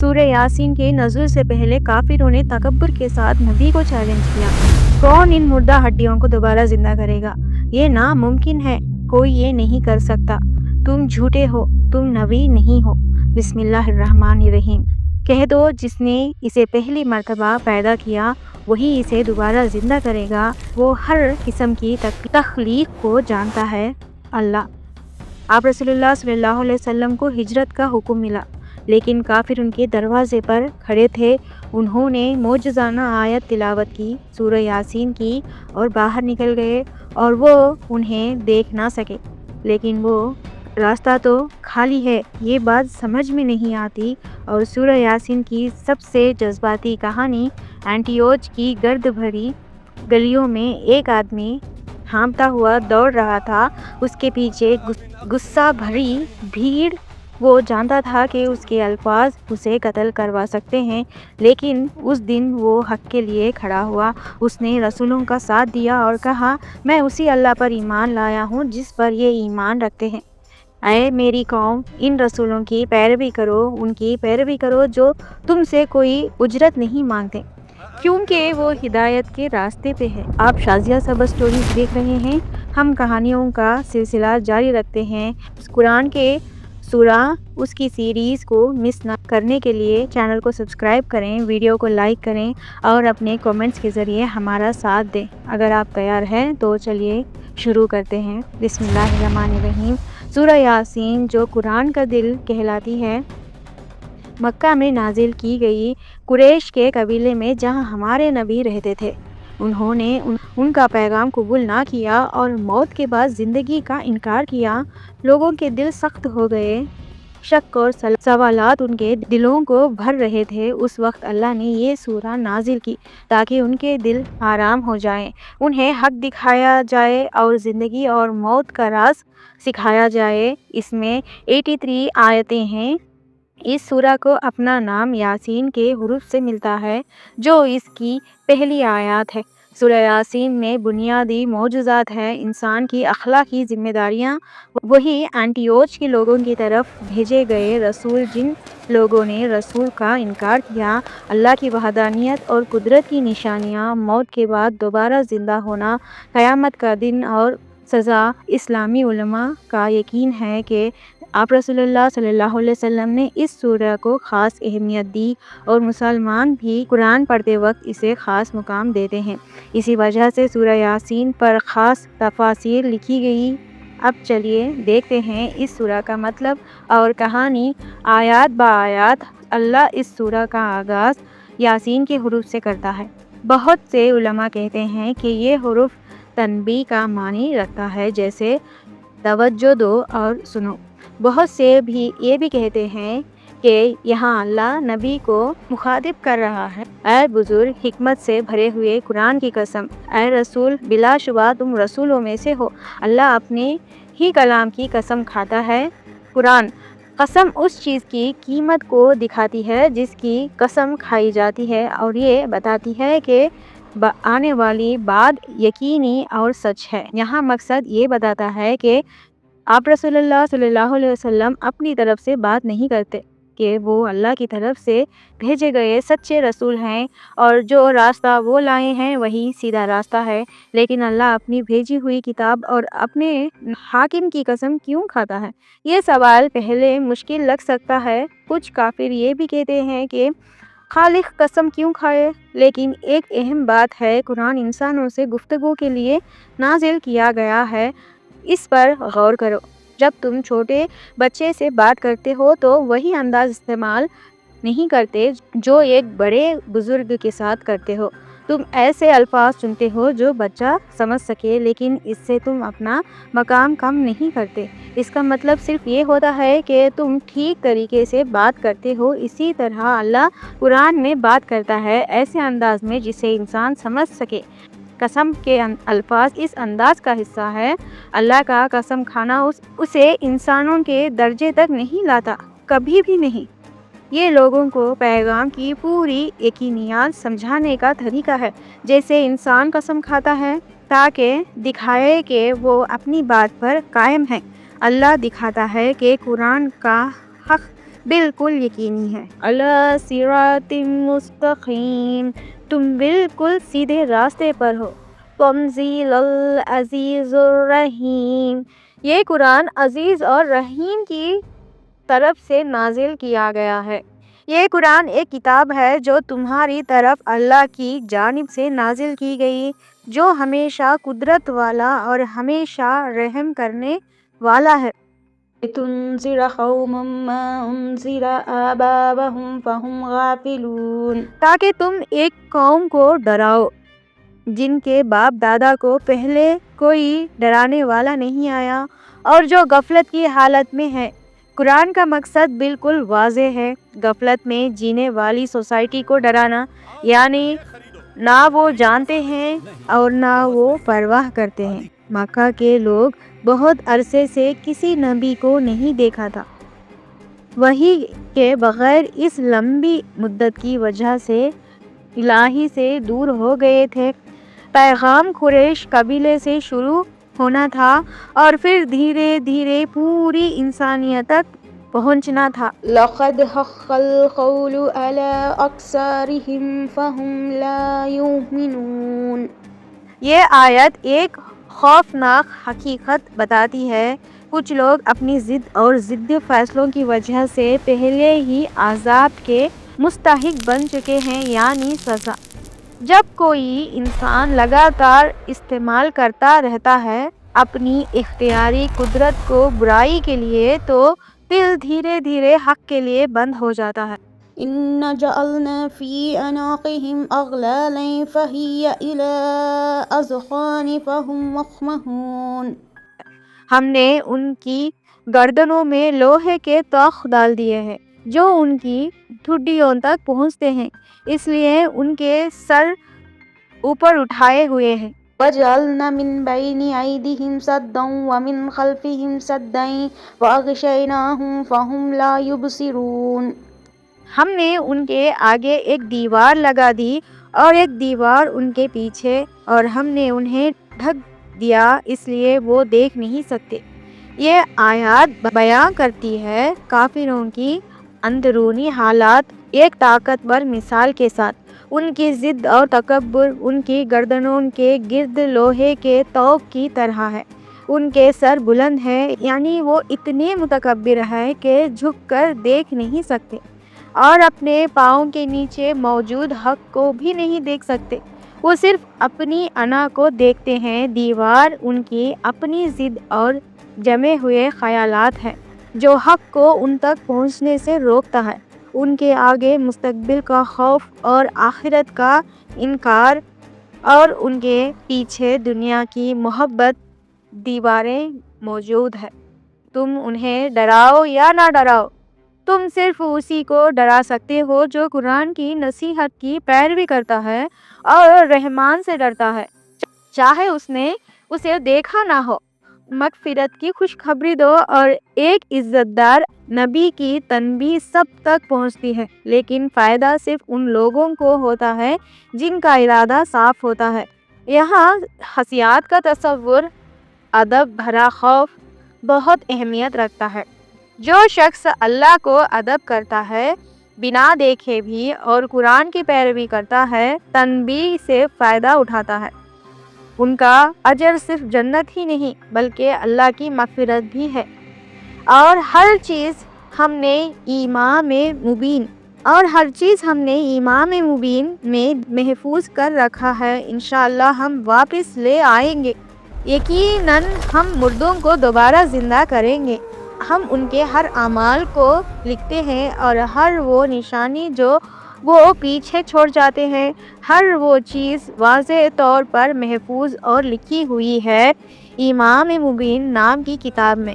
सूरह यासीन के नज़ुल से पहले काफिरों ने तकब्बुर के साथ नबी को चैलेंज किया, कौन इन मुर्दा हड्डियों को दोबारा जिंदा करेगा? ये नामुमकिन है, कोई ये नहीं कर सकता। तुम झूठे हो, तुम नबी नहीं हो। बिस्मिल्लाहिर्रहमानिर्रहीम। कह दो, जिसने इसे पहली मर्तबा पैदा किया वही इसे दोबारा जिंदा करेगा। वो हर किस्म की तख्लीक को जानता है। अल्लाह। आप रसूलुल्लाह सल्लल्लाहु अलैहि वसल्लम को हिजरत का हुक्म मिला, लेकिन काफिर उनके दरवाजे पर खड़े थे। उन्होंने मौजज़ाना आयत तिलावत की, सूरह यासीन की और बाहर निकल गए और वो उन्हें देख ना सके। लेकिन वो रास्ता तो खाली है, ये बात समझ में नहीं आती। और सूरह यासीन की सबसे जज्बाती कहानी, एंटियोच की गर्द भरी गलियों में एक आदमी हाँफता हुआ दौड़ रहा था। उसके पीछे गुस्सा भरी भीड़। वो जानता था कि उसके अल्फाज उसे कत्ल करवा सकते हैं, लेकिन उस दिन वो हक के लिए खड़ा हुआ। उसने रसूलों का साथ दिया और कहा, मैं उसी अल्लाह पर ईमान लाया हूँ जिस पर ये ईमान रखते हैं। ऐ मेरी कौम, इन रसूलों की पैरवी करो, उनकी पैरवी करो जो तुमसे कोई उजरत नहीं मांगते, क्योंकि वो हिदायत के रास्ते पे है। आप शाज़िया सबा स्टोरीज देख रहे हैं। हम कहानियों का सिलसिला जारी रखते हैं। कुरान के सूरा उसकी सीरीज़ को मिस न करने के लिए चैनल को सब्सक्राइब करें, वीडियो को लाइक करें और अपने कमेंट्स के ज़रिए हमारा साथ दें। अगर आप तैयार हैं तो चलिए शुरू करते हैं। बिस्मिल्लाहिर्रहमानिर्रहीम। सूरह यासीन, जो कुरान का दिल कहलाती है, मक्का में नाजिल की गई। कुरैश के कबीले में जहां हमारे नबी रहते थे, उन्होंने उनका पैगाम कबूल ना किया और मौत के बाद ज़िंदगी का इनकार किया। लोगों के दिल सख्त हो गए, शक और सवालात उनके दिलों को भर रहे थे। उस वक्त अल्लाह ने ये सूरह नाजिल की ताकि उनके दिल आराम हो जाएं, उन्हें हक दिखाया जाए और ज़िंदगी और मौत का राज सिखाया जाए। इसमें 83 आयतें हैं। इस सूरह को अपना नाम यासीन के हुरूफ से मिलता है, जो इसकी पहली आयत है। सूरह यासीन में बुनियादी मौजूज़ात हैं, इंसान की अखलाकी जिम्मेदारियाँ। वही एंटियोच के लोगों की तरफ भेजे गए रसूल, जिन लोगों ने रसूल का इनकार किया, अल्लाह की वहदानियत और कुदरत की निशानियाँ, मौत के बाद दोबारा ज़िंदा होना, क़यामत का दिन और सज़ा। इस्लामी उलमा का यकीन है कि आप रसूलुल्लाह सल्लल्लाहु अलैहि वसल्लम ने इस सूरह को ख़ास अहमियत दी और मुसलमान भी कुरान पढ़ते वक्त इसे ख़ास मुकाम देते हैं। इसी वजह से सूरह यासीन पर ख़ास तफासीर लिखी गई। अब चलिए देखते हैं इस सूरह का मतलब और कहानी। आयत बा आयत अल्लाह इस सूरह का आगाज़ यासीन के हुरूफ से करता है। बहुत से उलमा कहते हैं कि ये हुरूफ तनबी का मानी रखता है, जैसे तवज्जो दो और सुनो। बहुत से ये भी कहते हैं कि यहाँ अल्लाह नबी को मुखातिब कर रहा है। ऐ बुजुर्ग, हिकमत से भरे हुए कुरान की कसम, ऐ रसूल, बिलाशुबा तुम रसूलों में से हो। अल्लाह अपने ही कलाम की कसम खाता है। कुरान कसम उस चीज़ की कीमत को दिखाती है जिसकी कसम खाई जाती है, और ये बताती है कि आने वाली बात यकीनी और सच है। यहाँ मकसद ये बताता है कि आप रसूलुल्लाह सल्लल्लाहु अलैहि वसल्लम अपनी तरफ से बात नहीं करते, कि वो अल्लाह की तरफ से भेजे गए सच्चे रसूल हैं और जो रास्ता वो लाए हैं वही सीधा रास्ता है। लेकिन अल्लाह अपनी भेजी हुई किताब और अपने हाकिम की कसम क्यों खाता है? ये सवाल पहले मुश्किल लग सकता है। कुछ काफिर ये भी कहते हैं कि खालिक कसम क्यों खाए, लेकिन एक अहम बात है, कुरान इंसानों से गुफ्तगू के लिए नाजिल किया गया है। इस पर गौर करो। जब तुम छोटे बच्चे से बात करते हो तो वही अंदाज इस्तेमाल नहीं करते जो एक बड़े बुजुर्ग के साथ करते हो। तुम ऐसे अल्फाज चुनते हो जो बच्चा समझ सके, लेकिन इससे तुम अपना मकाम कम नहीं करते। इसका मतलब सिर्फ ये होता है कि तुम ठीक तरीके से बात करते हो। इसी तरह अल्लाह कुरान में बात करता है ऐसे अंदाज में जिसे इंसान समझ सके। कसम के अल्फाज इस अंदाज का हिस्सा है। अल्लाह का कसम खाना उसे इंसानों के दर्जे तक नहीं लाता, कभी भी नहीं। ये लोगों को पैगाम की पूरी यकीनियत समझाने का तरीका है। जैसे इंसान कसम खाता है ताकि दिखाए कि वो अपनी बात पर कायम है, अल्लाह दिखाता है कि कुरान का हक بالکل یقینی ہے۔ علی صراط مستقیم، تم بالکل سیدھے راستے پر ہو۔ تنزیل العزیز الرحیم، یہ قرآن عزیز اور رحیم کی طرف سے نازل کیا گیا ہے۔ یہ قرآن ایک کتاب ہے جو تمہاری طرف اللہ کی جانب سے نازل کی گئی، جو ہمیشہ قدرت والا اور ہمیشہ رحم کرنے والا ہے۔ لِتُنذِرَ قَوْمًا مَّا أُنذِرَ آبَاؤُهُمْ فَهُمْ غَافِلُونَ، تاکہ تم ایک قوم کو ڈراؤ جن کے باپ دادا کو پہلے کوئی ڈرانے والا نہیں آیا اور جو غفلت کی حالت میں ہے۔ قرآن کا مقصد بالکل واضح ہے، غفلت میں جینے والی سوسائٹی کو ڈرانا، یعنی نہ وہ جانتے ہیں اور نہ وہ پرواہ کرتے ہیں۔ مکہ کے لوگ بہت عرصے سے کسی نبی کو نہیں دیکھا تھا، وحی کے بغیر اس لمبی مدت کی وجہ سے الہی سے دور ہو گئے تھے۔ پیغام قریش قبیلے سے شروع ہونا تھا اور پھر دھیرے دھیرے پوری انسانیت تک پہنچنا تھا۔ لَقَدْ حَقَّ الْقَوْلُ عَلَىٰ أَكْثَرِهِمْ فَهُمْ لَا يُؤْمِنُونَ، یہ آیت ایک خوفناک حقیقت بتاتی ہے، کچھ لوگ اپنی ضد اور ضدی فیصلوں کی وجہ سے پہلے ہی عذاب کے مستحق بن چکے ہیں، یعنی سزا۔ جب کوئی انسان لگاتار استعمال کرتا رہتا ہے اپنی اختیاری قدرت کو برائی کے لیے، تو دل دھیرے دھیرے حق کے لیے بند ہو جاتا ہے۔ إِنَّا جَعَلْنَا فِي أَعْنَاقِهِمْ أَغْلَالًا فَهِيَ إِلَى الْأَذْقَانِ فَهُمْ مُقْمَحُونَ، ہم نے ان کی گردنوں میں لوہے کے طوق ڈال دیے ہیں جو ان کی ٹھڈیوں تک پہنچتے ہیں، اس لیے ان کے سر اوپر اٹھائے ہوئے ہیں۔ وَجَعَلْنَا مِن بَيْنِ أَيْدِيهِمْ سَدًّا وَمِن خَلْفِهِمْ سَدًّا فَأَغْشَيْنَاهُمْ فَهُمْ لَا يُبْصِرُونَ، ہم نے ان کے آگے ایک دیوار لگا دی اور ایک دیوار ان کے پیچھے، اور ہم نے انہیں ڈھک دیا اس لیے وہ دیکھ نہیں سکتے۔ یہ آیات بیان کرتی ہے کافروں کی اندرونی حالات ایک طاقتور مثال کے ساتھ۔ ان کی ضد اور تکبر ان کی گردنوں کے گرد لوہے کے طوق کی طرح ہے۔ ان کے سر بلند ہیں، یعنی وہ اتنے متکبر ہیں کہ جھک کر دیکھ نہیں سکتے اور اپنے پاؤں کے نیچے موجود حق کو بھی نہیں دیکھ سکتے، وہ صرف اپنی انا کو دیکھتے ہیں۔ دیوار ان کی اپنی ضد اور جمے ہوئے خیالات ہیں جو حق کو ان تک پہنچنے سے روکتا ہے۔ ان کے آگے مستقبل کا خوف اور آخرت کا انکار، اور ان کے پیچھے دنیا کی محبت دیواریں موجود ہیں۔ تم انہیں ڈراؤ یا نہ ڈراؤ، تم صرف اسی کو ڈرا سکتے ہو جو قرآن کی نصیحت کی پیروی کرتا ہے اور رحمان سے ڈرتا ہے، چاہے اس نے اسے دیکھا نہ ہو۔ مغفرت کی خوشخبری دو اور ایک عزت دار نبی کی تنبیہ سب تک پہنچتی ہے، لیکن فائدہ صرف ان لوگوں کو ہوتا ہے جن کا ارادہ صاف ہوتا ہے۔ یہاں حسیات کا تصور، ادب بھرا خوف بہت اہمیت رکھتا ہے۔ جو شخص اللہ کو ادب کرتا ہے بنا دیکھے بھی اور قرآن کی پیروی کرتا ہے، تنبیہ سے فائدہ اٹھاتا ہے، ان کا اجر صرف جنت ہی نہیں بلکہ اللہ کی مغفرت بھی ہے۔ اور ہر چیز ہم نے امام مبین میں محفوظ کر رکھا ہے، انشاءاللہ ہم واپس لے آئیں گے، یقیناً ہم مردوں کو دوبارہ زندہ کریں گے۔ ہم ان کے ہر اعمال کو لکھتے ہیں اور ہر وہ نشانی جو وہ پیچھے چھوڑ جاتے ہیں، ہر وہ چیز واضح طور پر محفوظ اور لکھی ہوئی ہے امام مبین نام کی کتاب میں۔